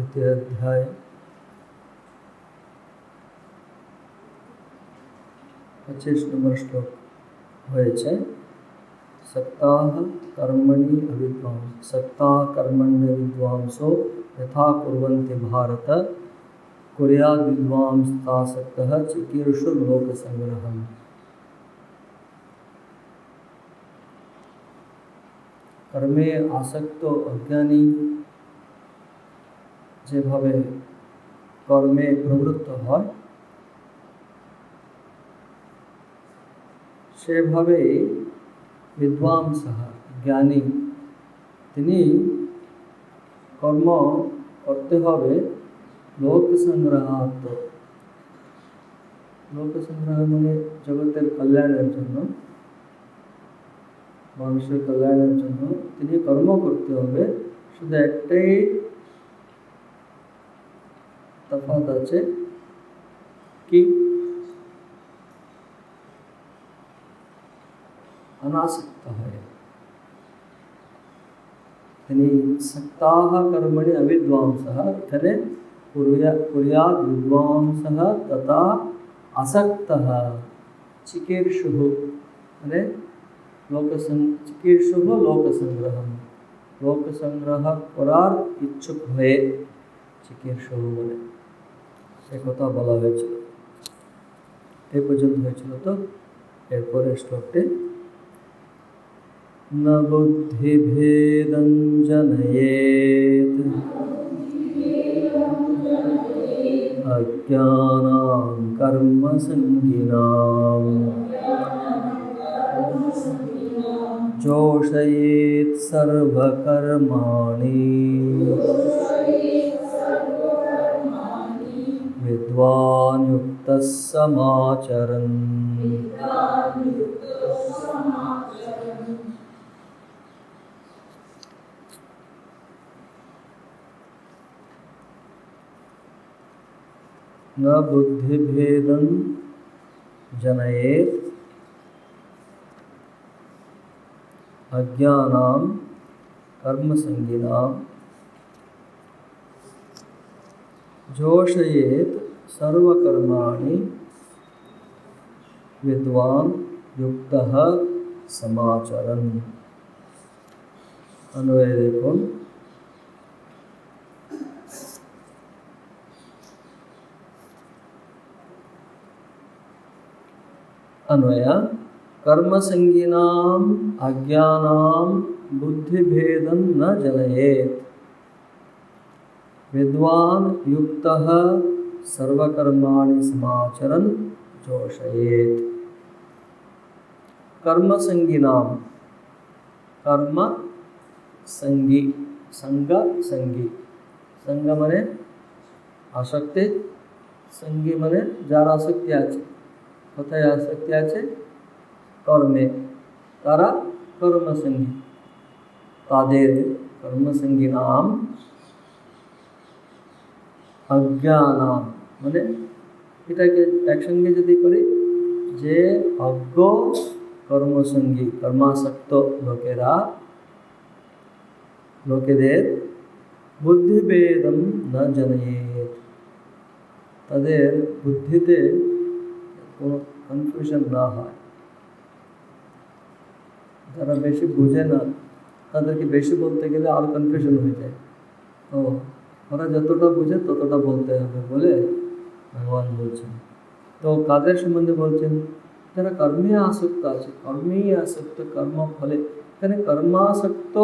দ্বিতীয় অধ্যায় 25 নম্বর শ্লোক হয়েছে। सक्ताः कर्मणि अविद्वांसो सक्ताः कर्मण्य विद्वांसो यथा कुर्वन्ति भारत कुर्याद् विद्वांस्तासक्तः चिकीर्षु लोकसंग्रहम्। कर्मे आसक्त अज्ञानी যেভাবে কর্মে প্রবৃত্ত হয় সেভাবে বিদ্বাংসः জ্ঞানী তিনি কর্ম করতে হবে লোক সংগ্রহার্থ। লোক সংগ্রহ মানে জগতের কল্যাণের জন্য, মানুষের কল্যাণের জন্য তিনি কর্ম করতে হবে। শুধু একটাই তফাৎ আছে কি अनासक्त है। सक्ताः कर्मणि अविद्वांसः इत्थने कुर्याद् विद्वांसः तथा असक्तः चिकीर्षुः माने चिकीर्षुः लोकसंग्रहं लोकसंग्रह करार इच्छुक हये चिकीर्षुः बोले एक कथा बला হয়েছিল। এই পর্যন্ত হয়েছিল। তো এরপরে শ্লোকটি न बुद्धिभेदं जनयेत् अज्ञानां कर्मसङ्गिनां जोषयेत् सर्वकर्माणि विद्वान् युक्तः समाचरन्। न बुद्धिभेदं जनयेत् अज्ञानां कर्मसंगिनां जोषयेत् सर्वकर्माणि विद्वान् युक्तः समाचरन्। अन्वय देखो। अन्वय कर्मसंगिनां अज्ञानां बुद्धिभेदं न जनयेत् विद्वान् युक्तः सर्वकर्माणि समाचरन् जोषयेत्। कर्मसंगिनां कर्म संगी संग संगी संग माने आसक्ति संगी माने जार आसक्ति आछे কোথায় আসক্তি আছে কর্মে তারা কর্মসঙ্গী তাদের কর্মসঙ্গী নাম অজ্ঞানাম মানে এটাকে একসঙ্গে যদি করি যে অজ্ঞ কর্মসঙ্গী কর্মাসক্ত লোকেদের বুদ্ধিভেদম না জনয়েৎ তাদের বুদ্ধিতে কোনো কনফিউশন না হয়। যারা বেশি বুঝে না তাদেরকে বেশি বলতে গেলে আরও কনফিউশন হয়ে যায়। তো ওরা যতটা বুঝে ততটা বলতে হবে বলে ভগবান বলছেন। তো কাদের সম্বন্ধে বলছেন? যারা কর্মে আসক্ত আছে, কর্মেই আসক্ত, কর্ম ফলে। এখানে কর্মাসক্ত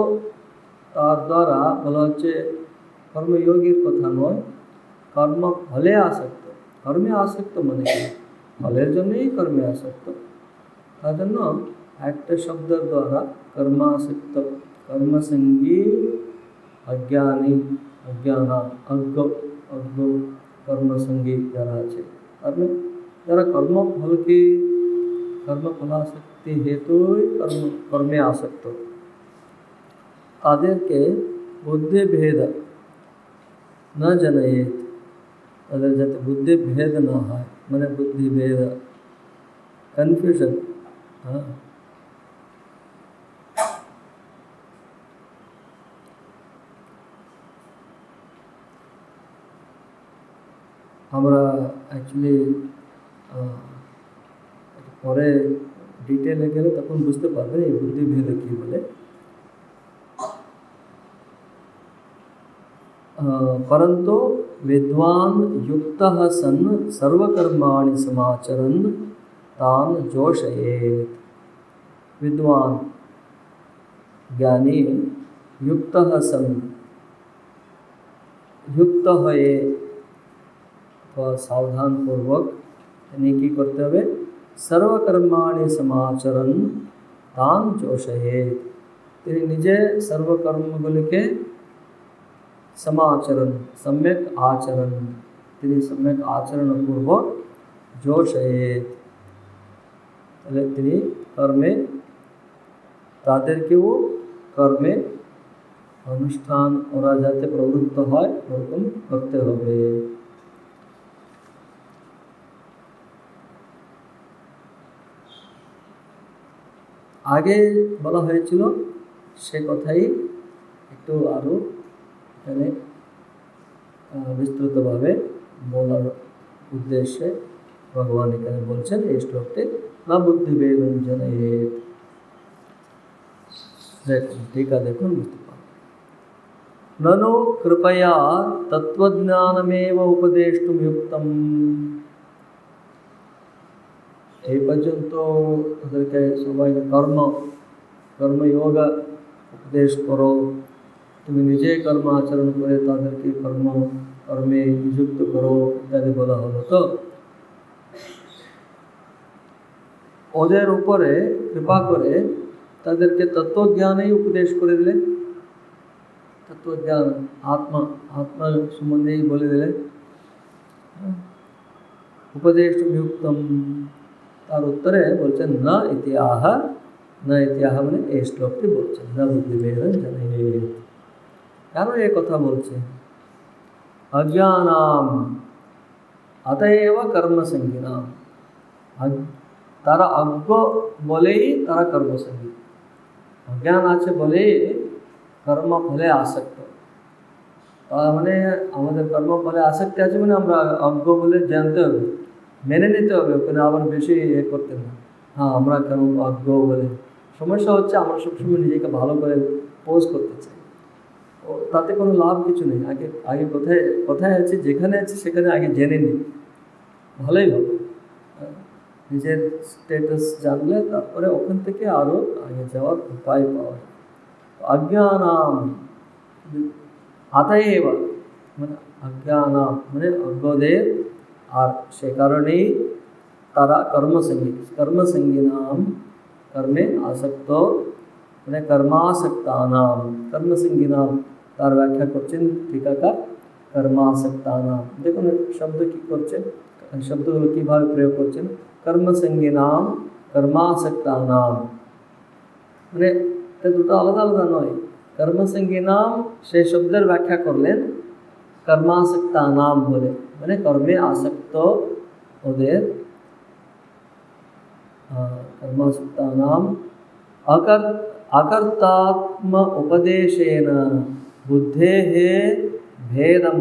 তার দ্বারা বলা হচ্ছে কর্মযোগীর কথা নয়, কর্ম ফলে আসক্ত। কর্মে আসক্ত মানে কি? ফলের জন্যই কর্মে আসক্ত। তার জন্য একটা শব্দের দ্বারা কর্মাসক্ত কর্মসঙ্গী অজ্ঞানী অজ্ঞানা অজ্ঞ অজ্ঞ কর্মসঙ্গী যারা আছে যারা কর্মফলকে কর্মফলাসক্তি হেতুই কর্মে আসক্ত তাদেরকে বুদ্ধিভেদ না জানায়েত তাদের যাতে বুদ্ধিভেদ না হয় মানে বুদ্ধিভেদ কনফিউশন আমরা অ্যাকচুয়ালি পরে ডিটেলে গেলে তখন বুঝতে পারবেন এই বুদ্ধিভেদ কী বলে। परंतु विद्वान युक्तः सन् सर्वकर्माणि समाचरन् तान् जोषयेत्। विद्वान ज्ञानी युक्तः सन् युक्त है अथवा सावधान पूर्वक यानी कि करते हुए सर्वकर्माणि समाचरन् तान् जोषयेत्। তিনি নিজে সর্বকর্মগুলিকে समाचरण सम्यक आचरण তিনি সম্যক আচরণপূর্বক যোষয়েত, তাহলে তিনি কর্মে তাদেরকেও কর্মে অনুষ্ঠান ওরা যাতে প্রবৃত্ত হয় ওরকম করতে হবে। আগে বলা হয়েছিল সে কথাই একটু আরও এখানে বিস্তৃতভাবে বলার উদ্দেশ্যে ভগবান এখানে বলছেন এই শ্লোকটি না বুদ্ধিভেদং জনয়েৎ। দেখুন टीका দেখুন বুঝতে পারবেন। ননো কৃপয়া তত্ত্বজ্ঞানমেব উপদেষ্টুম যুক্তম। এই পর্যন্ত ওদেরকে সবাইকে কর্মযোগ উপদেশ করো, তুমি নিজে কর্ম আচরণ করে তাদেরকে কর্মে নিযুক্ত করো ইত্যাদি বলা হলো। তো ওদের উপরে কৃপা করে তাদেরকে তত্ত্বজ্ঞানেই উপদেশ করে দিলেন। তত্ত্বজ্ঞান আত্মা সম্বন্ধেই বলে দিলেন। উপদেশ যুক্তম, তার উত্তরে বলছেন না ইতিহাহ মানে এই শ্লোকটি বলছেন না বুদ্ধিভেদং জনয়েৎ। কেন এ কথা বলছে? অজ্ঞানাম অতএব কর্মসঙ্গিনাম, তারা অজ্ঞ বলেই তারা কর্মসঙ্গী। অজ্ঞান আছে বলেই কর্মফলে আসক্ত। তার মানে আমাদের কর্মফলে আসক্তি আছে মানে আমরা অজ্ঞ বলে জানতে হবে, মেনে নিতে হবে, ওখানে আবার বেশি করতে না। হ্যাঁ আমরা কেন অজ্ঞ বলে, সমস্যা হচ্ছে আমরা সবসময় নিজেকে ভালো করে পোজ করতে চাই, তাতে কোনো লাভ কিছু নেই। আগে কোথায় আছে, যেখানে আছে সেখানে আগে জেনে নিই, ভালোই হবে। নিজের স্ট্যাটাস জানলে তারপরে ওখান থেকে আরও আগে যাওয়ার উপায় পাওয়া যায়। অজ্ঞানাম আতএব মানে অজ্ঞানাম মানে অজ্ঞদের, আর সে কারণেই তারা কর্মসঙ্গিনাম কর্মে আসক্ত মানে কর্মাসক্তানাম। কর্মসঙ্গিনাম তার ব্যাখ্যা করছেন টিকাকার কর্মাসক্তানাম। দেখুন শব্দ কী করছেন, শব্দগুলো কীভাবে প্রয়োগ করছেন। কর্মসঙ্গিনাম কর্মাসক্তানাম মানে দুটো আলাদা আলাদা নয়। কর্মসঙ্গিনাম সেই শব্দের ব্যাখ্যা করলেন কর্মাসক্তানাম বলে, মানে কর্মে আসক্ত ওদের। কর্মাসক্তানাম अकर्तात्म उपदेशेन बुद्धेः भेदम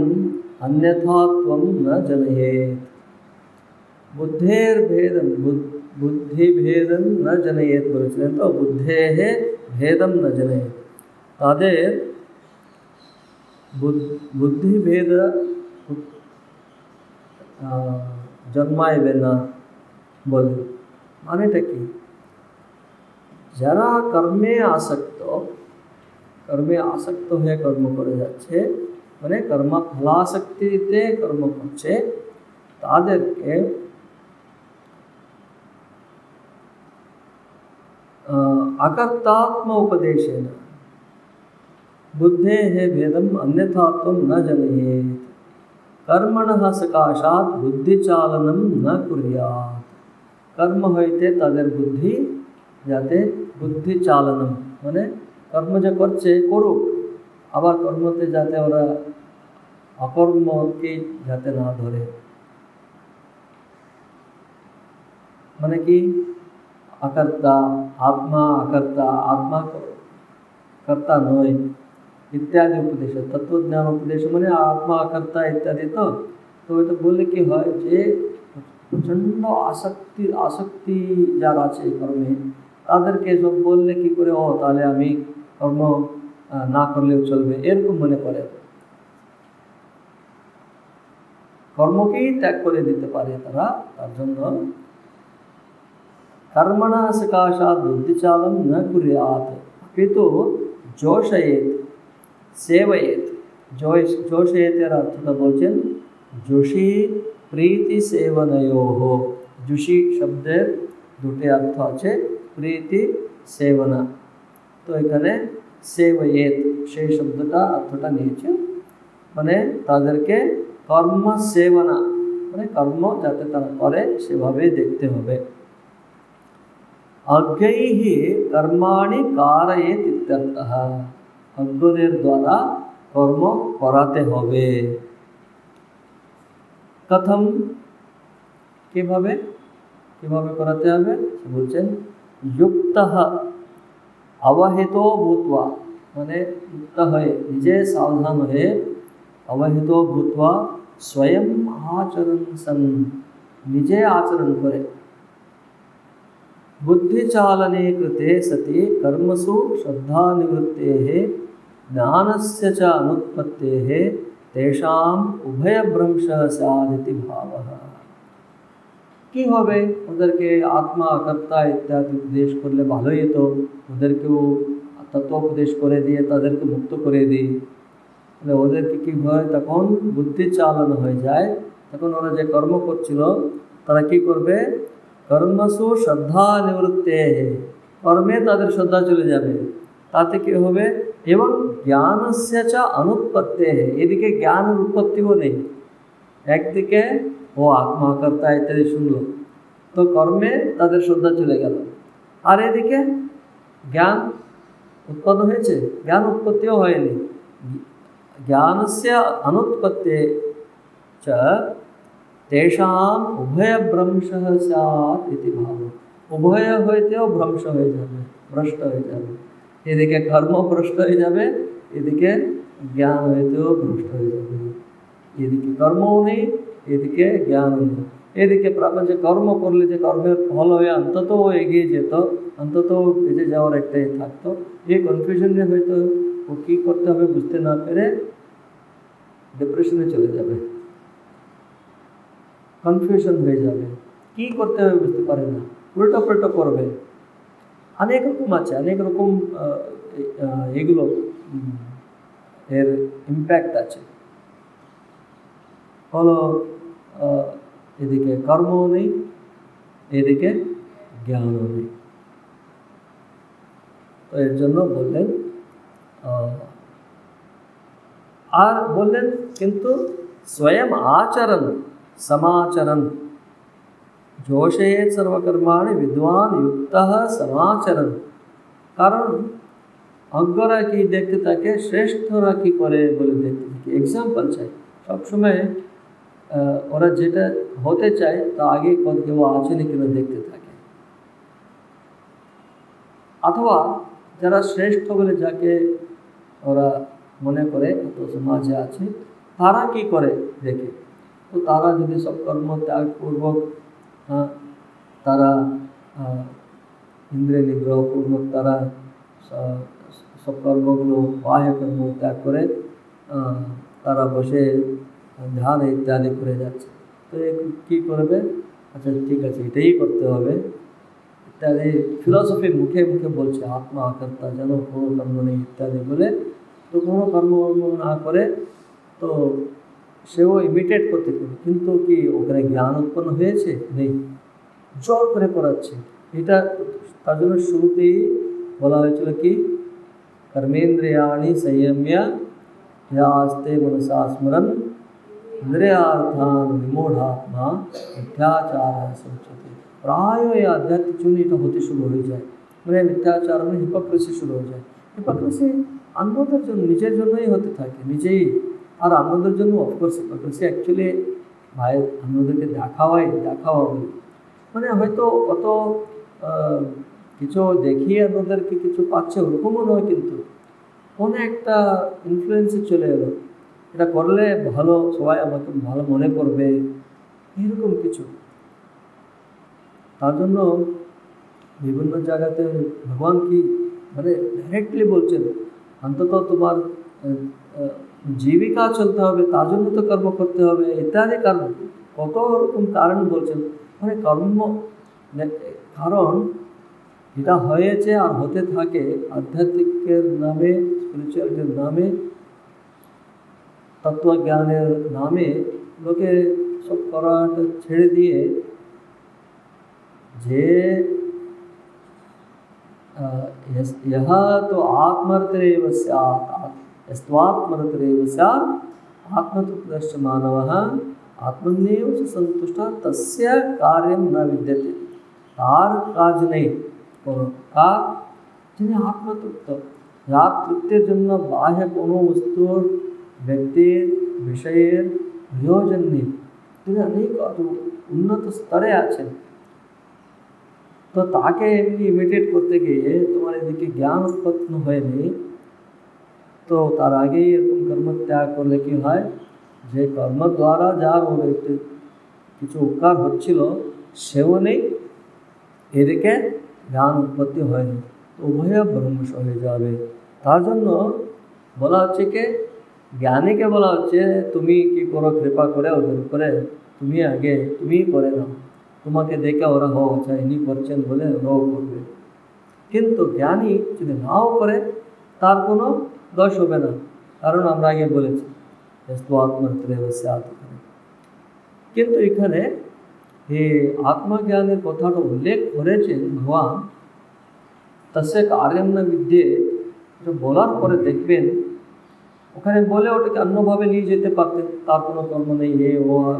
अन्यथात्वं न जनयेत्। बुद्धेर्भेदम बुद्धिभेदं न जनयेत् বলেছিলেন, তো বুদ্ধেः भेदं न जनयेत्, তাদের বুদ্ধিভেদ জন্মাইবে না বলে। মানেটা কি? যারা কর্মে আসক্ত হয়ে কর্ম করে যাচ্ছে, মানে ফলাসক্তিতে কর্ম করছে, তাদেরকে अकर्तात्म उपदेशेन बुद्धेः भेदम अन्यथात्वं न जनयेत् कर्मणः सकाशात् बुद्धिचालनं न कुर्यात्। কর্ম হইতে তাদের বুদ্ধি যাতে বুদ্ধি চালনম মানে কর্ম যে করছে করুক, আবার কর্মতে যাতে ওরা অকর্মকে যাতে না ধরে। মানে কি? अकर्ता आत्मा कर्ता नय इत्यादि उपदेश, तत्वज्ञान उपदेश मैंने आत्मा अकर्ता इत्यादि। तो তো এটা বললে কি হয় যে প্রচণ্ড আসক্তি যার আছে কর্মে, তাদেরকে সব বললে কি করে, ও তাহলে আমি কর্ম না করলেও চলবে, এরকম মনে করে, কর্মকেই ত্যাগ করে দিতে পারে তারা। তার জন্য কর্মণা সকাশাৎ বুদ্ধিচালম না কুর্যাৎ অপিতু যোষয়েৎ সেবয়েৎ। যোষয়েতের অর্থটা বলছেন যোশী প্রীতি সেবনয়োঃ। যোশী শব্দের দুটি অর্থ আছে, প্রীতি সেবনা। তো এখানে সেবয়েৎ সেই শব্দটা অর্থটা নিয়েছে, মানে তাদেরকে কর্ম সেবনা, মানে কর্ম যাতে তারা করে সেভাবেই দেখতে হবে। অজ্ঞৈঃ কর্মাণি কারয়েৎ ইত্যর্থঃ। অজ্ঞদের দ্বারা কর্ম করাতে হবে। কথম, কিভাবে করাতে হবে বলছেন, যুক্তঃ অবহিতো ভূত্বা, মানে যুক্ত হয়ে নিজে সাবধান হয়ে, অবহিতো ভূত্বা স্বয়ং আচরণ সন, নিজে আচরণ করে, বুদ্ধিचालने कृते सति कर्मसु श्रद्धानिवृत्तेः ज्ञानस्य च अनुत्पत्तेः तेषाम् उभयभ्रंशः स्यादिति भावः। কি হবে, ওদেরকে আত্মা কর্তা ইত্যাদি উপদেশ করলে ভালোই তো, ওদেরকেও তত্ত্বোপদেশ করে দিয়ে তাদেরকে মুক্ত করে দিই, তাহলে ওদেরকে কী হয়, তখন বুদ্ধি চালনা হয়ে যায়। তখন ওরা যে কর্ম করছিল তারা কি করবে, কর্মসু শ্রদ্ধা নিবৃত্তে, কর্মে তাদের শ্রদ্ধা চলে যাবে, তাতে কি হবে, এবং জ্ঞানস্য চ অনুৎপত্তে, এদিকে জ্ঞানের উৎপত্তিও নেই। একদিকে ও আত্মা কর্তা ইত্যাদি শুনলো, তো কর্মে তাদের শ্রদ্ধা চলে গেল, আর এদিকে জ্ঞান উৎপন্ন হয়েছে, জ্ঞান উৎপত্তিও হয়নি। জ্ঞানস্য অনুৎপত্তে চ তেষাম উভয়ভ্রংশः স্যাৎ ইতি ভাব। উভয় হইতেও ভ্রংশ হয়ে যাবে, ভ্রষ্ট হয়ে যাবে। এদিকে কর্ম ভ্রষ্ট হয়ে যাবে, এদিকে জ্ঞান হইতেও ভ্রষ্ট হয়ে যাবে। এদিকে কর্মও নেই, এদিকে জ্ঞানও নেই। এদিকে প্রপঞ্চে কর্ম করলে যে কর্মের ফল হয়ে অন্তত এগিয়ে যেত, অন্তত বেঁচে যাওয়ার একটাই থাকতো, এই কনফিউশনে হয়তো ও কী করতে হবে বুঝতে না পেরে ডিপ্রেশনে চলে যাবে, কনফিউশন হয়ে যাবে, কি করতে হবে বুঝতে পারে না, উল্টো পাল্টো করবে। অনেক রকম আছে, অনেক রকম এগুলো এর ইম্প্যাক্ট আছে। হলো এদিকে কর্মও নেই, এদিকে জ্ঞানও নেই। তো এর জন্য বললেন, আর বললেন কিন্তু স্বয়ং আচরণ समाचरन् जोषयेत् सर्वकर्माणि विद्वान युक्तः समाचरन्। কারণ অজ্ঞরা কি দেখতে থাকে, শ্রেষ্ঠরা কি করে বলে দেখতে থাকে, এক্সাম্পল চাই সবসময়। ওরা যেটা হতে চায় তা আগে কেউ আছেন কিনা দেখতে থাকে, অথবা যারা শ্রেষ্ঠ বলে যাকে ওরা মনে করে তো সমাজে আছে, তারা কি করে দেখে। তো তারা যদি সব কর্ম ত্যাগপূর্বক, তারা ইন্দ্রিয় নিগ্রহপূর্বক তারা সব কর্মগুলো বাহ্য কর্ম ত্যাগ করে তারা বসে ধ্যান ইত্যাদি করে যাচ্ছে, তো কী করবে, আচ্ছা ঠিক আছে এটাই করতে হবে ইত্যাদি ফিলসফি মুখে মুখে বলছে, আত্মা কর্তা যেন কোনো কর্ম নেই ইত্যাদি বলে, তো কোনো কর্ম না করে তো সেও ইমিটেট করতে পারে, কিন্তু কি ওখানে জ্ঞান উৎপন্ন হয়েছে, নেই, জোর করে করাচ্ছে। এটা তার জন্য শুরুতেই বলা হয়েছিল কি, কর্মেন্দ্রিয়াণি সংযম্য আস্তে মনসা স্মরণ ইন্দ্রিয়ার্থান বিমূঢ়াত্মা মিথ্যাচার সঞ্চতে। প্রায় এই আধ্যাত্মিক জীবনে এটা হতে শুরু হয়ে যায়, মানে মিথ্যাচার মানে হিপোক্রেসি শুরু হয়ে যায়। হিপোক্রেসি অন্যদের জন্য, নিজের জন্যই হতে থাকে, নিজেই আর অন্যদের জন্য। অফকোর্স হিপোক্রেসি অ্যাকচুয়ালি ভাই অন্যদেরকে দেখাওয়া বলে, মানে হয়তো কত কিছু দেখিয়ে অন্যদেরকে কিছু পাচ্ছে ওরকমও নয়, কিন্তু কোনো একটা ইনফ্লুয়েন্সে চলে এলো, এটা করলে ভালো, সবাই আমাকে ভালো মনে করবে, এরকম কিছু। তার জন্য বিভিন্ন জায়গাতে ভগবান কি মানে ডাইরেক্টলি বলছেন, অন্তত তোমার জীবিকা চলতে হবে, তার জন্য তো কর্ম করতে হবে, ইত্যাদি কারণ, কত রকম কারণ বলছেন। মানে কর্ম, কারণ এটা হয়েছে আর হতে থাকে আধ্যাত্মিকের নামে, স্পিরিচুয়ালিটির নামে, তত্ত্বজ্ঞানের নামে লোকে সব করাটা ছেড়ে দিয়ে যে यह तो आत्मरतिरेव स्यात्, यस्त्वात्मरतिरेव स्यात् आत्मतृप्तश्च मानवः आत्मन्येव च सन्तुष्टः तस्य कार्यं न विद्यते। तार কাজ নেই কোনো, কার, যিনি আত্মতৃপ্ত, যার তৃপ্তির জন্য বাহ্য কোনো বস্তুর, ব্যক্তির, বিষয়ের প্রয়োজন নেই, তিনি অনেক উন্নত স্তরে আছেন। তো তাকে এমনি ইমিটেট করতে গিয়ে তোমার এদিকে জ্ঞান উৎপন্ন হয়নি, তো তার আগেই এরকম কর্ম ত্যাগ করলে কি হয়, যে কর্ম দ্বারা যার ওর একটু কিছু উপকার হচ্ছিল সেও নেই, এদিকে জ্ঞান উৎপত্তি হয়নি, তো উভয় ব্রহ্মস হয়ে যাবে। তার জন্য বলা হচ্ছে কি, জ্ঞানীকে বলা হচ্ছে তুমি কি করো, কৃপা করে ওদের উপরে, তুমি আগে তুমি করে নাও, তোমাকে দেখে ওরা হো আচ্ছা ইনি করছেন বলে ওরাও করবে। কিন্তু জ্ঞানী যদি নাও করে তার কোনো দোষ হবে না, কারণ আমরা আগে বলেছি কিন্তু এখানে এই আত্মজ্ঞানের কথাটা উল্লেখ করেছেন ভগবান, তস্য কার্যম ন বিদ্যেত, বলার পরে দেখবেন ওখানে বলে ওটাকে অন্যভাবে নিয়ে যেতে পারতেন, তার কোনো কর্ম নেই,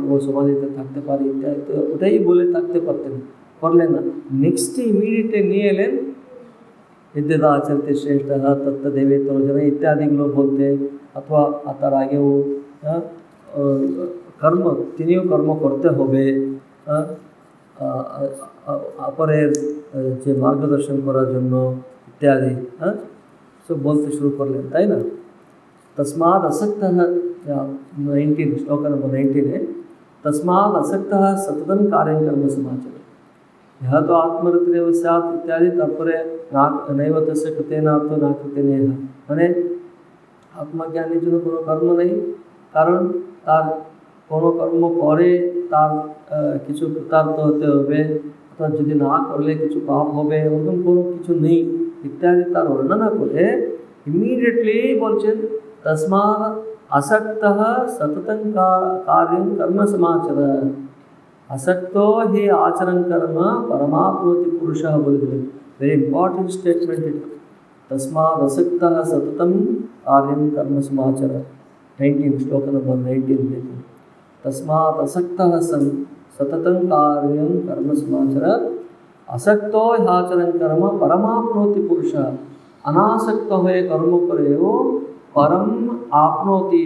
ও সমাধিতে থাকতে পারে ইত্যাদি, তো ওটাই বলে থাকতে পারতেন, করলেন না। নেক্সট ইমিডিয়েটলি নিয়ে এলেন বিদ্যেতা আচরতে শ্রেষ্ঠ তত্ত্বদেবে তর্জনা ইত্যাদিগুলো বলতে, অথবা তার আগেও কর্ম, তিনিও কর্ম করতে হবে, অপরের যে মার্গদর্শন করার জন্য ইত্যাদি সব বলতে শুরু করলেন, তাই না। तस्माद् असक्तः 19 श्लोक नंबर 19 है, तस्माद् असक्तः सततं कार्यं कर्म समाचरेत्, यह तो आत्मरतिरेव स्यात् इत्यादि, तारपरे नैव तस्य कृतेनातो न कृतेनेह, মানে আত্মজ্ঞানীর জন্য কোনো কর্ম নেই, কারণ তার কোনো কর্ম করে তার কিছু কৃতার্থ হতে হবে, অর্থাৎ যদি না করলে কিছু পাপ হবে, ওরকম কোনো কিছু নেই ইত্যাদি তার বর্ণনা করে ইমিডিয়েটলি বলছেন तस्मात् असक्तः सततं कार्यं कर्म समाचरेत्, असक्तो हि आचरण कर्म परमाप्नोति पुरुषः बोलिए, वेरी इंपॉर्टेंट स्टेटमेंट इट। तस्मात् असक्तः सततं कार्यं कर्म समाचरेत्, 19 श्लोक नंबर 19 देखो, तस्मात् असक्तः सततं कार्यं कर्म समाचरेत्, असक्तो हि आचरण कर्म परमाप्नोति पुरुषः, अनासक्त हुए कर्म करे वो परम आपनोति,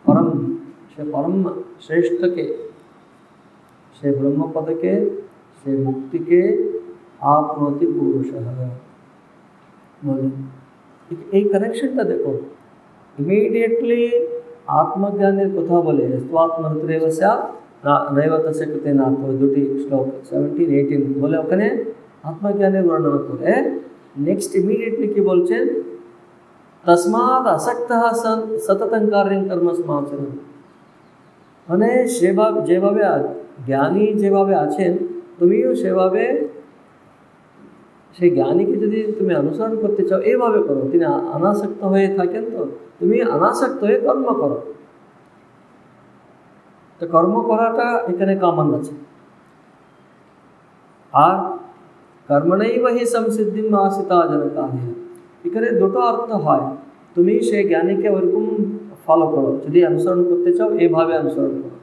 परम से परम श्रेष्ठ के, से ब्रह्म पद के, से मुक्ति के आपनोति पुरुषः बोले। एक कनेक्शनটা देखो, इमीडिएटली आत्मज्ञाনের কথা বলে स्वात्मरतिरेव स्यात् नैव तस्य कृतेनातो, দুটি শ্লোক 17 18 বলে ওখানে আত্মজ্ঞানের বর্ণনা করে, নেক্সট ইমিডিয়েটলি কি বলছেন, तस्मात् असक्तः सततं कार्यं कर्म समाचरेत्, মানে যেভাবে জ্ঞানী যেভাবে আছেন তুমিও সেভাবে, সেই জ্ঞানীকে যদি তুমি অনুসরণ করতে চাও এইভাবে করো, তিনি অনাসক্ত হয়ে থাকেন, তো তুমি অনাসক্ত হয়ে কর্ম করো। তো কর্ম করাটা এখানে কমন আছে। আর কর্মণৈব হি সংসিদ্ধিম আশিতা জনকাদিহ, এখানে দুটো অর্থ হয়, তুমি সেই জ্ঞানীকে ওরকম ফলো করো, যদি অনুসরণ করতে চাও এইভাবে অনুসরণ করো।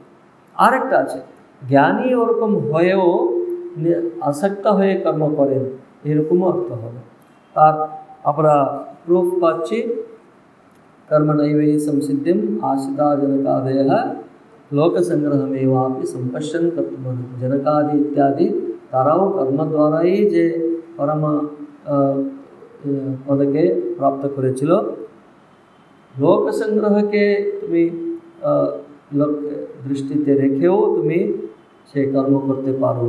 আরেকটা আছে, জ্ঞানী ওরকম হয়েও আসক্ত হয়ে কর্ম করেন, এরকমও অর্থ হবে। তার আমরা প্রুফ পাচ্ছি, कर्मणैव हि संसिद्धिं आश्रिता जनकादयः लोकसंग्रहमेवापि संपश्यन् कर्तुमर्हति, जनकादि इत्यादि ताराओ कर्म द्वारा ही जे परम पदके प्राप्त करेছিল, লোক সংগ্রহকে তুমি লোক দৃষ্টিতে রেখেও তুমি সে কর্ম করতে পারো।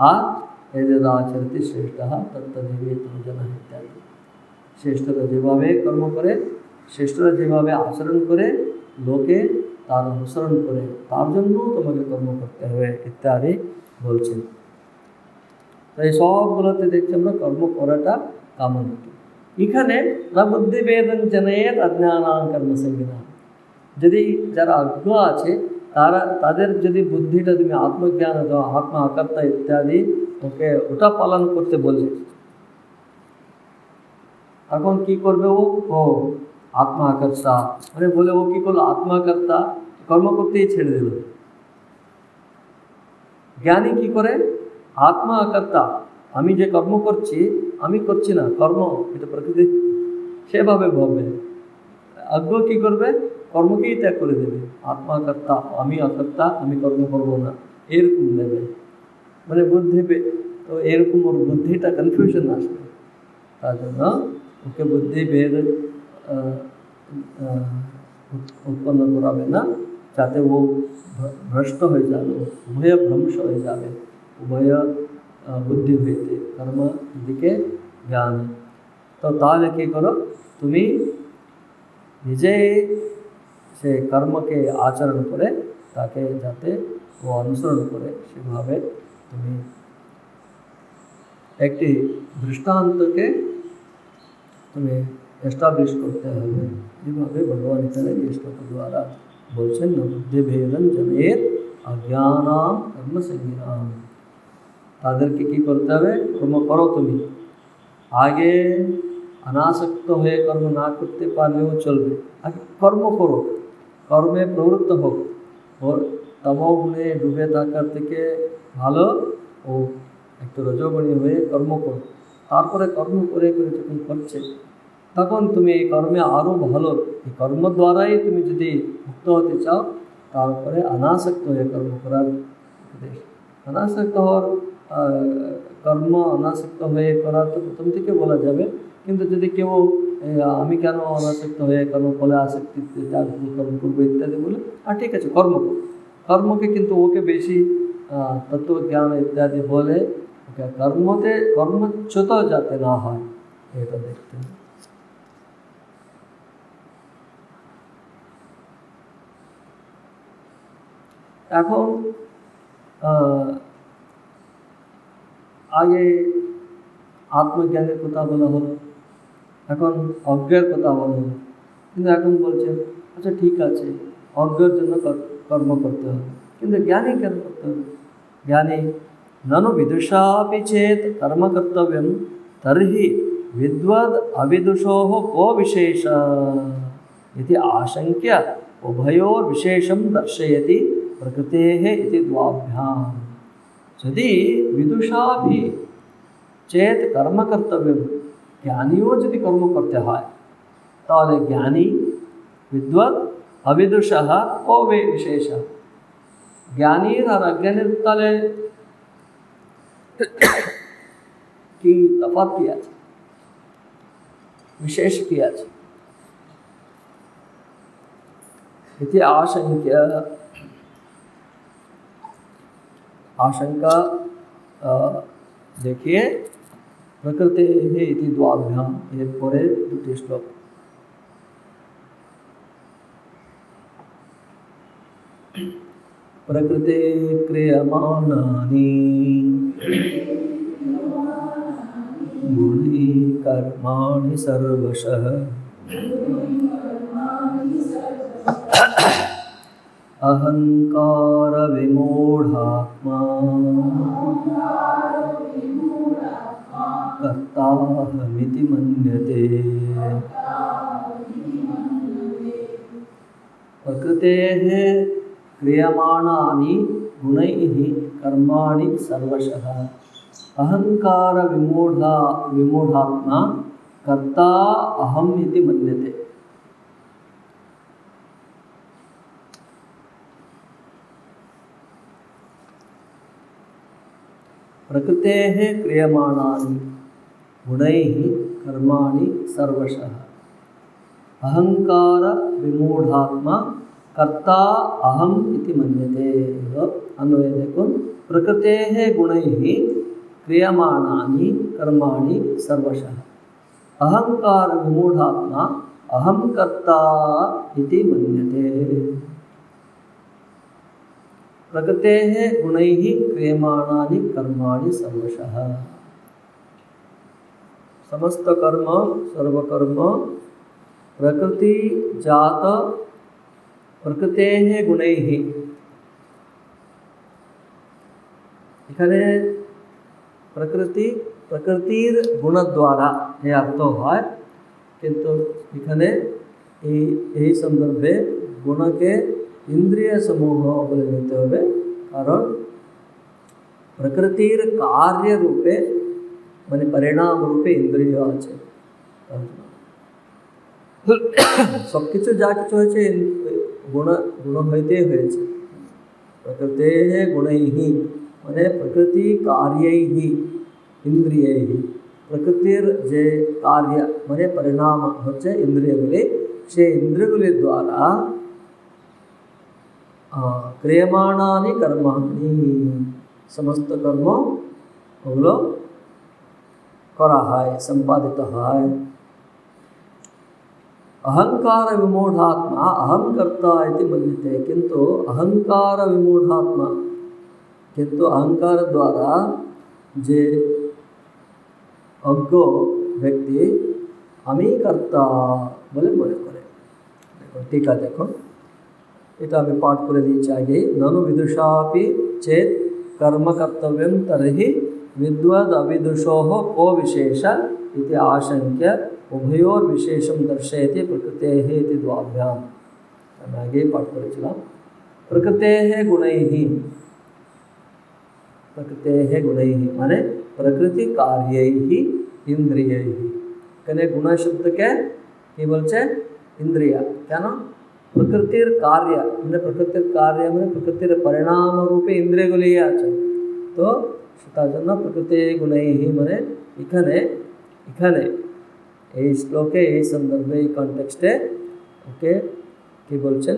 আর এদাচরতি শ্রেষ্ঠ তত্ত্বদেবী তনুজন ইত্যাদি। শ্রেষ্ঠরা যেভাবে কর্ম করে, শ্রেষ্ঠরা যেভাবে আচরণ করে, লোকে তার অনুসরণ করে, তার জন্য তোমাকে কর্ম করতে হবে ইত্যাদি বলছেন। তো এই সবগুলোতে দেখছি আমরা কর্ম করাটা কামনা। এখানে না বুদ্ধি বেদন জনেত অজ্ঞানাং কর্মসঙ্গিনা, যদি যারা অজ্ঞ আছে তাদের যদি বুদ্ধিটা তুমি আত্মজ্ঞান দাও, আত্মা আকার্তা ইত্যাদি ওকে ওটা পালন করতে বললে, এখন কি করবে ও আত্মা আকার্তা মানে বলে ও কি করলো, আত্মা আকার্তা কর্ম করতেই ছেড়ে দিল। জ্ঞানী কি করে, আত্মা আকার্তা, আমি যে কর্ম করছি আমি করছি না, কর্ম এটা প্রকৃতি, সেভাবে ভাববে। অজ্ঞ কি করবে, কর্মকেই ত্যাগ করে দেবে, আত্মা কর্তা, আমি অকর্তা, আমি কর্ম করবো না, এরকম নেবে। মানে বুদ্ধি তো এরকম ওর বুদ্ধিটা কনফিউশন আসবে। তার জন্য ওকে বুদ্ধি ভেদ উৎপন্ন করাবে না, যাতে ও ভ্রষ্ট হয়ে যাবে, উভয় ভ্রংশ হয়ে যাবে, উভয় বুদ্ধি হইতে কর্ম দিকে জ্ঞান। তো তাহলে কী করো, তুমি নিজেই সে কর্মকে আচরণ করে তাকে যাতে ও অনুসরণ করে, সেভাবে তুমি একটি দৃষ্টান্তকে তুমি এস্টাবলিশ করতে হবে। যেভাবে ভগবান এখানে এই শ্লোক দ্বারা বলছেন, বুদ্ধি ভেদন জনের অজ্ঞানাম কর্মসঙ্গিনাম। তাদেরকে কী করতে হবে, কর্ম করো তুমি। আগে অনাসক্ত হয়ে কর্ম না করতে পারলেও চলবে, আগে কর্ম করো, কর্মে প্রবৃত্ত হোক। ওর তমগুণে ডুবে থাকার থেকে ভালো ও একটু রজগুণী হয়ে কর্ম করো। তারপরে কর্ম করে করে যখন করছে, তখন তুমি এই কর্মে আরও ভালো, এই কর্ম দ্বারাই তুমি যদি মুক্ত হতে চাও, তারপরে অনাসক্ত হয়ে কর্ম করার উপদেশ। অনাসক্ত হওয়ার কর্ম অনাসক্ত হয়ে করার তো প্রথম থেকে বলা যাবে, কিন্তু যদি কেউ আমি কেন অনাসক্ত হয়ে কর্ম ফলে আসক্তি কর্ম করবো ইত্যাদি বলে, আর ঠিক আছে কর্ম করো, কর্মকে কিন্তু ওকে বেশি তত্ত্বজ্ঞান ইত্যাদি বলে ওকে কর্মচ্যুত যাতে না হয় এটা দেখতে হবে। এখন আগে আত্মজ্ঞানের কথা বলা হলো, এখন অজ্ঞের কথা বলা হলো, কিন্তু এখন বলছেন আচ্ছা ঠিক আছে অজ্ঞের জন্য কর্ম করতে হবে, কিন্তু জ্ঞানী কেন করতে হবে? জ্ঞানী ননু বিদুষাপি চেত কর্ম কর্তব্যম তর্হি বিদ্বদ অবিদুষোঃ কো বিশেষ ইতি আশঙ্ক্য উভয়োর বিশেষম দর্শয়তি প্রকৃতেঃ ইতি দ্বাভ্যাম। যদি বিদুষাপি চেত কর্ম কর্তব্যম, জ্ঞানীও যদি কর্ম করতে হয়, তাহলে জ্ঞানী বিদ্বদ অবিদুষः কো বিশেষ, জ্ঞানীর আর অজ্ঞানীর তাহলে কি তফাৎ কি আছে, বিশেষ কি আছে? इति आशंका देखिए प्रकृति इति द्वाभ्याम, एक परे दुटी श्लोक। प्रकृति क्रियमाणानि गुणी कर्माणि सर्वशः अहंकार विमूढ़ात्मा कर्ताहमिति मन्यते। प्रकृतेः क्रियमाणानि गुणैः कर्माणि सर्वशः अहंकार विमूढ़ात्मा कर्ता अहम इति मन्यते। प्रकृतेः क्रियमाणानि गुणैः कर्माणि सर्वशः। अहंकार विमूढ़ात्मा कर्ता अहम इति मन्यते। अन्वय देखो, प्रकृतेः गुणैः क्रियमाणानि कर्माणि सर्वशः अहंकार विमूढ़ात्मा अहम कर्ता इति मन्यते। प्रकृतेः गुणैः क्रियमाणानि कर्माणि सर्वशः, समस्त कर्म सर्वकर्म प्रकृति जात प्रकृतेः गुणैः। এখানে প্রকৃতির গুণ দ্বারা এই অর্থ হয়, কিন্তু এখানে এই সন্দর্ভে গুণকে ইন্দ্রিয় সমূহ বলে নিতে হবে, কারণ প্রকৃতির কার্য রূপে মানে পরিণাম রূপে ইন্দ্রিয় আছে। সব কিছু যা কিছু হয়েছে গুণ হইতে হয়েছে। প্রকৃতেः গুণैः মানে প্রকৃতি কার্যैः ইন্দ্রিয়ैः, প্রকৃতির যে কার্য মানে পরিণাম হচ্ছে ইন্দ্রিয়গুলি, সেই ইন্দ্রিয়গুলির দ্বারা ক্রিয়মাণানি কর্মাণি সমস্ত কর্ম ওগুলো করা হয়, সম্পাদিত হয়। अहंकार विमूढ़ात्मा अहम कर्ता इति मन्यते, किंतु अहंकार विमूढ़ात्मा किंतु अहंकार द्वारा जे अज्ञ व्यक्ति আমি कर्ता বলে মনে করে। দেখো टीका देखो, এটা আমি পাঠ করে দিয়েছি আগে। ননু বিদুষাপি চেত कर्म कर्तव्यम तर्हि विद्वद अविदुषोः को विशेष इति आशंक्य उभयोर विशेषम दर्शयति प्रकृतेः इति द्वाभ्याम। मैं आगे पाठ करेছিলাম। प्रकृतेः गुणैः, प्रकृतेः गुणैः माने प्रकृति कार्यैः इंद्रियैः। कने गुण शब्द के কি বলছে इंद्रिय, কেন প্রকৃতির কার্য মানে প্রকৃতির কার্য মানে প্রকৃতির পরিণাম রূপে ইন্দ্রিয়গুলি আছে। তো তার জন্য প্রকৃতি গুণৈহি মানে এখানে এই শ্লোকে এই সন্দর্ভে এই কনটেক্সটে ওকে কি বলছেন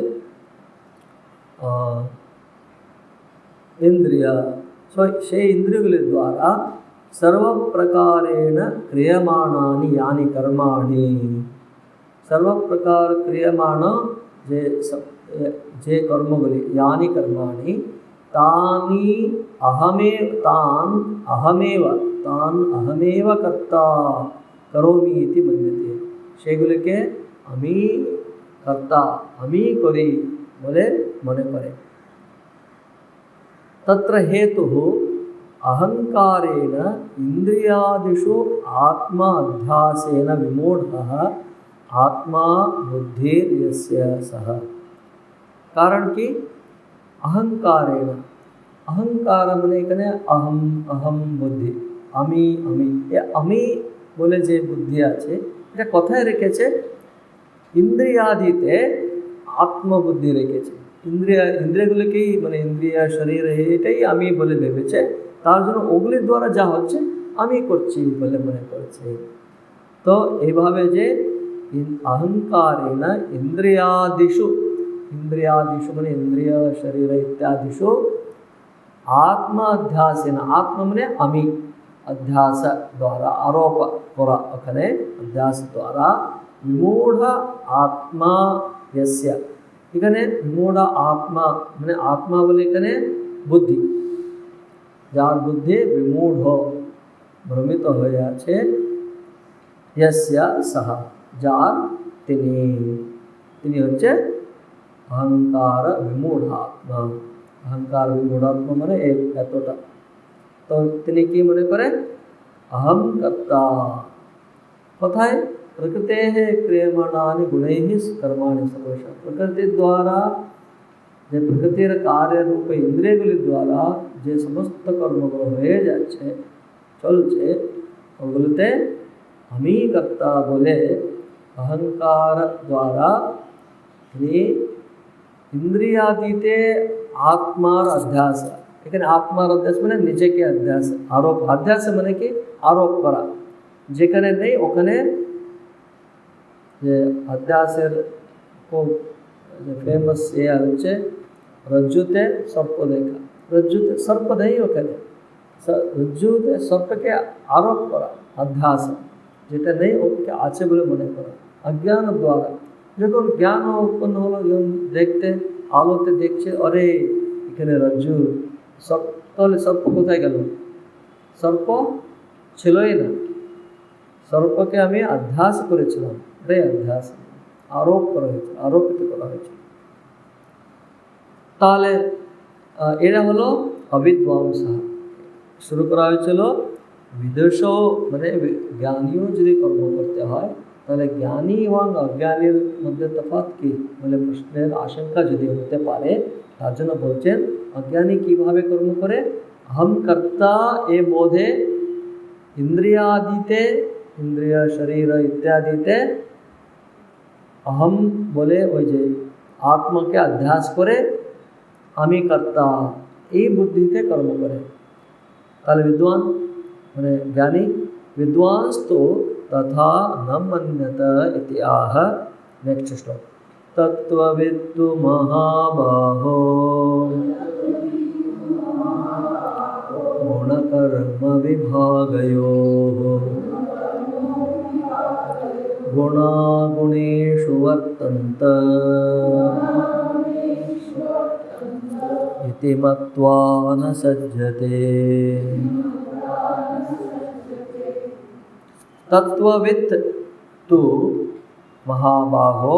इंद्रिय। सो সেই ইন্দ্রিয়গুলির দ্বারা सर्वप्रकारेण क्रियमाणानि यानि कर्माणि, सर्वप्रकार क्रियमाण जे कर्मगुली यानि कर्माणि तानि अहमेव कर्ता करोमि इति मन्यते। সেগুলিকে আমি कर्ता আমি করি বলে মনে করে। तत्र हेतुः अहंकारेण इंद्रियादिषु आत्मा अध्यासेन विमूढ़ः आत्मा बुद्धिर्यस्य सः। कारण कि अहंकारेण, अहंकार মানে এখানে अहम अहम बुद्धि আমি আমি আমি বলে যে বুদ্ধি আছে এটা কথায় রেখেছে ইন্দ্রিয়াদিতে আত্মবুদ্ধি রেখেছে। ইন্দ্রিয়গুলিকেই মানে ইন্দ্রিয় শরীর এটাই আমি বলে ভেবেছে, তার জন্য ওগুলির দ্বারা যা হচ্ছে আমি করছি বলে মনে করছে। তো এইভাবে যে अहंकारेण इंद्रियादिषु, इंद्रियादिषु মানে इंद्रिय शरीर इत्यादिषु आत्मा अध्यासेन, आत्मा মানে আমি अध्यास द्वारा आरोप करा ओखाने अध्यास द्वारा विमूढ़ आत्मा यस्य, এখানে विमूढ़ आत्मा মানে आत्मा বলে এখানে বুদ্ধি, যার বুদ্ধি বিমূঢ় ভ্রমিত হয়ে আছে, यस्य सह যার তিনি হচ্ছে অহংকার বিমূঢ়াত্মা। অহংকার বিমূঢ়াত্মা মানে এতটা। তো তিনি কি মনে করে अहम कर्ता, কোথায় প্রকৃতেः ক্রিয়মাণানি গুণैः कर्माणि सर्वशः, প্রকৃতি দ্বারা যে প্রকৃতির কার্য রূপে ইন্দ্রিয়গুলির দ্বারা যে সমস্ত কর্মগুলো হয়ে যাচ্ছে চলছে ওগুলোতে আমি কর্তা বলে अहंकार द्वारा इंद्रियादीते आत्मार अध्यास, लेकिन आत्मार अध्यास मैंने निजे के अध्यास आरोप, अध्यास मैंने कि आरोप करा जेखने नहीं ओखने যে অধ্যাসের খুব ফেমাস ইয়ে হচ্ছে রজ্জুতে সর্প দেখা। রজ্জুতে সর্প নেই ওখানে, রজ্জুতে সর্পকে আরোপ করা অধ্যাস, যেটা নেই ওকে আছে বলে মনে করা অজ্ঞান দ্বারা। যখন জ্ঞান উৎপন্ন হলো, যখন দেখতে আলোতে দেখছে আরে এখানে রজ্জু সর্প, তাহলে সর্প কোথায় গেল? সর্প ছিলই না, সর্পকে আমি অধ্যাস করেছিলাম, রে অধ্যাস আরোপ করা হয়েছে, আরোপিত করা হয়েছে। তাহলে এরা হলো অবিদ্বাংসা। শুরু করা হয়েছিল বিদুষ, মানে জ্ঞানীও যদি কর্ম করতে হয় তাহলে জ্ঞানী এবং অজ্ঞানীর মধ্যে তফাৎ কি বলে প্রশ্নের আশঙ্কা যদি হতে পারে, তার জন্য বলছেন অজ্ঞানী কিভাবে কর্ম করে? अहम कर्ता ए बोधे इंद्रियादिते, इंद्रिय शरीर इत्यादिते अहम बोले ওই যে আত্মাকে অধ্যাস করে আমি কর্তা এই বুদ্ধিতে কর্ম করে। তাহলে বিদ্বান মানে জ্ঞানী, विद्वांस तो तथा न मन्यत इति आह। नेक्स्ट श्लोक। तत्त्ववित्तु महाबाहो गुणकर्म विभागयोः गुणागुणेषु वर्तन्त इति मत्वा न सज्जते। तत्त्ववित् तु महाबाहो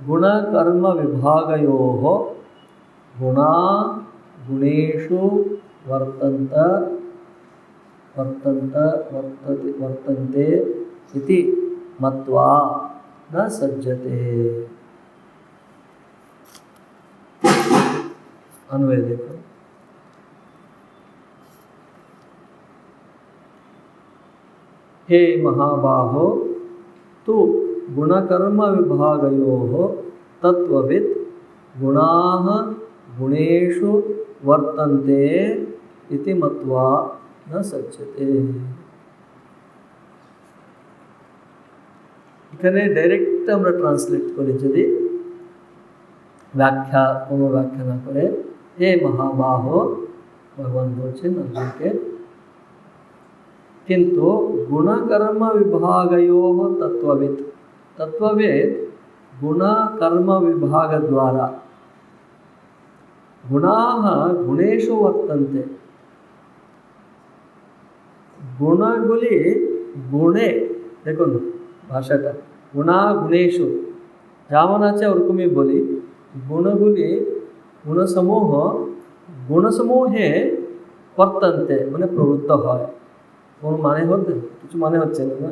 गुणकर्म विभागयोः गुणा गुणेषु वर्तन्त वर्तन्ते इति मत्वा न सज्जते। अन्वय देखो। हे महाबाहो तु गुणकर्म विभागयोः तत्त्ववित् गुणाः गुणेषु वर्तन्ते इति मत्वा न सज्जते। এখানে ডাইরেক্ট আমরা ট্রান্সলেট করি, যদি ব্যাখ্যা কোনো ব্যাখ্যা না করে, হে মহাবাহ ভগবান বলছেন অর্জুনকে, কিন্তু গুণকর্ম বিভাগयोः तत्त्ववित्, तत्त्ववित् गुण कर्म विभाग द्वारा गुणाः गुणेषु वर्तन्ते। गुणगुली गुणे, দেখুন ভাষাটা গুণা গুণেষু যেমন আছে ওরকমই বলি, গুণগুলি গুণসমূহ গুণসমূহে বর্তন্তে মানে প্রবৃত্ত হয়। কোনো মানে হচ্ছে কিছু মানে হচ্ছে না,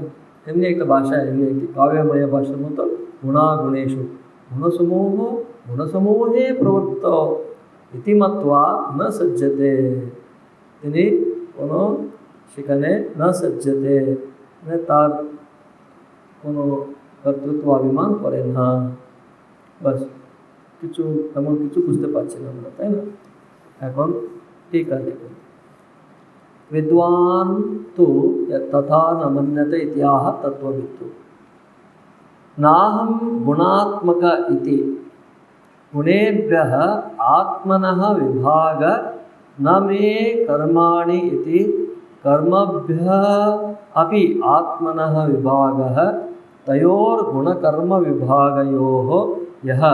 এমনি একটা ভাষা, এমনি একটি কাব্যময় ভাষার মতো গুণা গুণেষু গুণসমূহে প্রবৃত্ত ইতি মত্বা ন সজ্জতে, তিনি কোনো সেখানে ন সজ্জতে মানে তার কোনো কর্তৃত্ব অভিমান করেন না। বাস কিছু এমন কিছু বুঝতে পারছি না আমরা, তাই না? এখন ঠিক আছে, विद्वान तो तथा न मन्यते इत्याह तत्त्ववित्तु नाहं गुणात्मक इति गुणेभ्यः आत्मनः विभाग न मे कर्माणि इति कर्मभ्यः अपि आत्मनः विभागः तयोर्गुणकर्म विभागयोः यः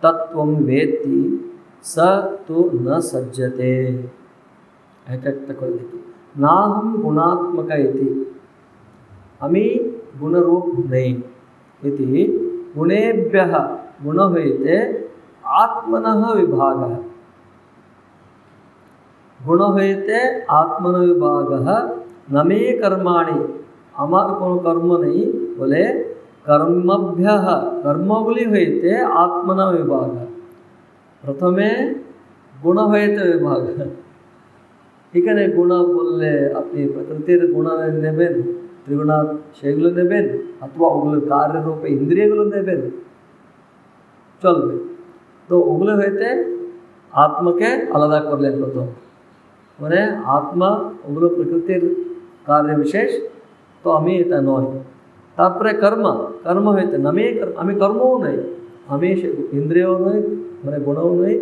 तत्त्वं वेत्ति स तु न सज्जते। एक করে দেখি। নাহম গুণাত্মক ইতি, আমি গুণরূপ নেই। ইতি গুণেভ্যঃ গুণ হইতে আত্মনঃ বিভাগঃ, গুণ হইতে আত্মন বিভাগঃ নমে কর্মাণি, আমার কোনো কর্ম নেই বলে কর্মভ্যঃ কর্মগুলি হইতে আত্মন বিভাগ। প্রথমে গুণ হইতে বিভাগ। এখানে গুণ বললে আপনি প্রকৃতির গুণ নেবেন, ত্রিগুণা সেগুলো নেবেন, অথবা ওগুলোর কার্যরূপে ইন্দ্রিয়গুলো নেবেন, চলবে। তো ওগুলো হইতে আত্মাকে আলাদা করলেন প্রথম, মানে আত্মা ওগুলো প্রকৃতির কার্য বিশেষ, তো আমি এটা নয়। তারপরে কর্ম, কর্ম হইতে নামে আমি কর্মও নই, আমি ইন্দ্রিয়ও নই, মানে গুণও নই,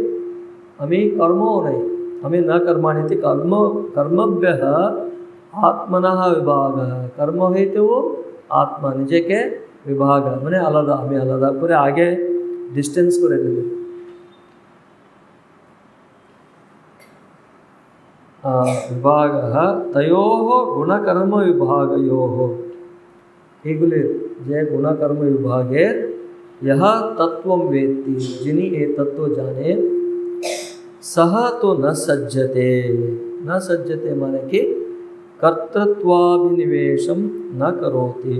আমি কর্মও নই, আমি ন কর্মাণীতি কর্ম কর্মভ্য আত্মনঃ বিভাগ, কর্ম হইতেও আত্মা নিজেকে বিভাগ মানে আলাদা, আমি আলাদা করে আগে ডিস্টেন্স করে দেবে। বিভাগ তয়োঃ গুণকর্ম বিভাগয়োঃ, এগুলির যে গুণকর্ম বিভাগের यह तत्व वेत्ति, जिनी ये तत्व जाने, सह तो न सज्जते, न सज्जते माने कि कर्तृत्वाभिनिवेशम न करोति,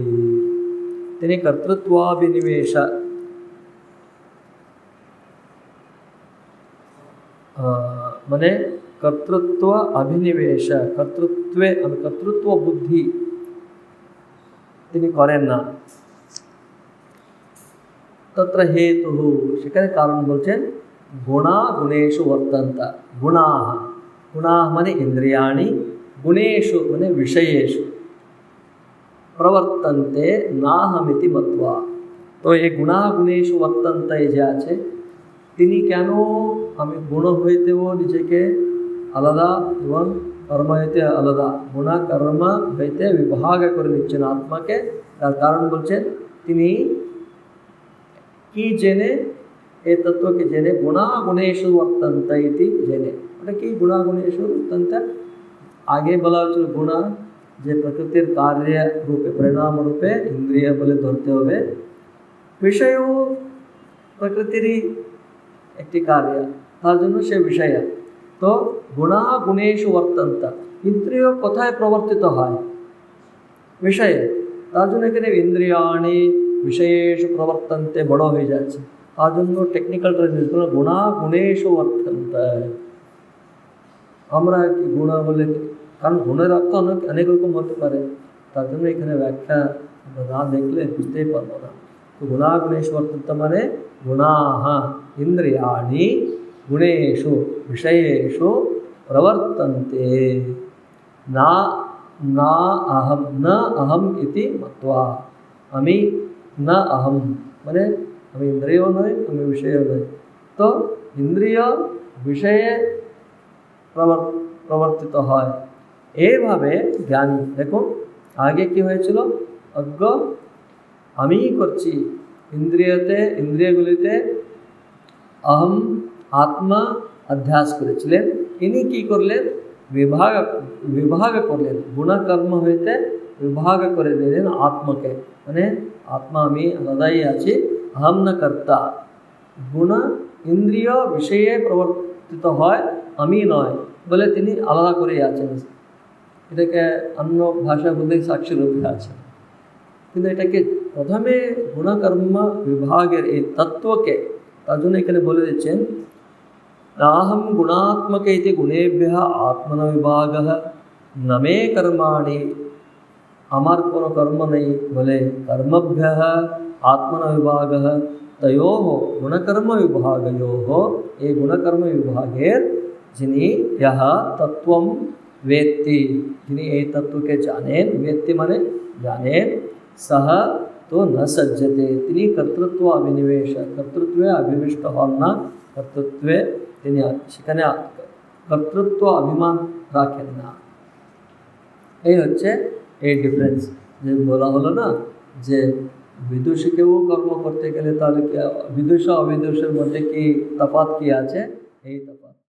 तेने कर्तृत्वाभिनिवेश माने कर्तृत्व अभिनिवेश, कर्तृत्वे कर्तृत्व बुद्धि তিনি করেন না। तत्र हेतु, সেখানে কারণ বলছেন गुणा गुणेषु वर्तन्त, गुणाः, गुणाः माने इंद्रियाणि, गुणेषु माने विषयेषु, प्रवर्तन्ते नाहमिति मत्वा। तो ये गुणा गुणेषु वर्तन्ते যে আছে, তিনি কেন আমি গুণ হইতেও নিজেকে আলাদা এবং কর্ম হইতে আলাদা, গুণা কর্ম হইতে বিভাগ করে নিচ্ছেন আত্মাকে, তার কারণ বলছেন তিনি কি জেনে, এই তত্ত্বকে জেনে গুণা গুণেষু বর্তন্তে ইতি জেনে, ওটা কি গুণা গুণেষু বর্তন্তে, আগে বলা হয়েছিল গুণা যে প্রকৃতির কার্য রূপে পরিণাম রূপে ইন্দ্রিয় বলে ধরতে হবে, বিষয়ও প্রকৃতিরই একটি কার্য, তার জন্য সে বিষয়। তো গুণা গুণেষু বর্তন্ত, ইন্দ্রিয় কোথায় প্রবর্তিত হয়, বিষয়ে, তার জন্য এখানে ইন্দ্রিয়াণি বিষয়েষু প্রবর্তন্তে বড় হয়ে যাচ্ছে, তার জন্য টেকনিক্যাল ট্রান্সলেশন গুণা গুণেষু বর্তন্ত। আমরা কি গুণা বলে, কারণ গুণের অর্থ অনেক রকম হতে পারে, তার জন্য এখানে ব্যাখ্যা না দেখলে বুঝতেই পারবো না। তো গুণা গুণেষু বর্তন্ত মানে গুণাः ইন্দ্রিয়াণি গুণেষু বিষয়েষু প্রবর্তন্তে না না अहम न अहम इति मत्वा, আমি না अहम মানে আমি ইন্দ্রিয়ও নই, আমি বিষয়ও নই। তো ইন্দ্রিয় বিষয়ে প্রবর্তিত হয় এইভাবে জ্ঞানী। দেখুন আগে কি হয়েছিল, অজ্ঞ আমিই করছি, ইন্দ্রিয়গুলিতে अहम आत्मा अध्यास করেছিলেন, ইনি কি করলেন, বিভাগ করলেন, গুণকর্ম হইতে বিভাগ করে দিলেন আত্মাকে, মানে আত্মা আমি আলাদাই আছি, अहम न कर्ता, গুণ ইন্দ্রিয় বিষয়ে প্রবর্তিত হয়, আমি নয় বলে তিনি আলাদা করেই আছেন। এটাকে অন্য ভাষা বলতে সাক্ষী রূপে আছে, কিন্তু এটাকে প্রথমে গুণকর্ম বিভাগের এই তত্ত্বকে, তার জন্য এখানে বলে দিচ্ছেন নাহম গুণাত্মক ইতি গুণেভ্যঃ আত্মন বিভাগঃ ন মে কর্মাণি, আমার কোনো কর্ম নেই বলে কর্মভ্যঃ আত্মন বিভাগঃ তয়োঃ গুণকর্ম বিভাগয়োঃ, এই গুণকর্ম বিভাগের যিনি ইহ তত্ত্বম वेत्ति, যিনি এই তত্ত্বকে জানেন, वेत्ति মানে জানেন, সহ তো ন সজ্জতে, তিনি কর্তৃত্ব অভিনিবেশ, কর্তৃত্বে অভিবিষ্ট হন না, কর্তৃত্বে তিনি সেখানে কর্তৃত্ব অভিমান রাখেন না। এই হচ্ছে এই ডিফারেন্স যে বলা হলো না, যে বিদুষীকেও কর্ম করতে গেলে তাহলে কি বিদুষ অবিদুষের মধ্যে কি তফাৎ কি আছে, এই তফাৎ।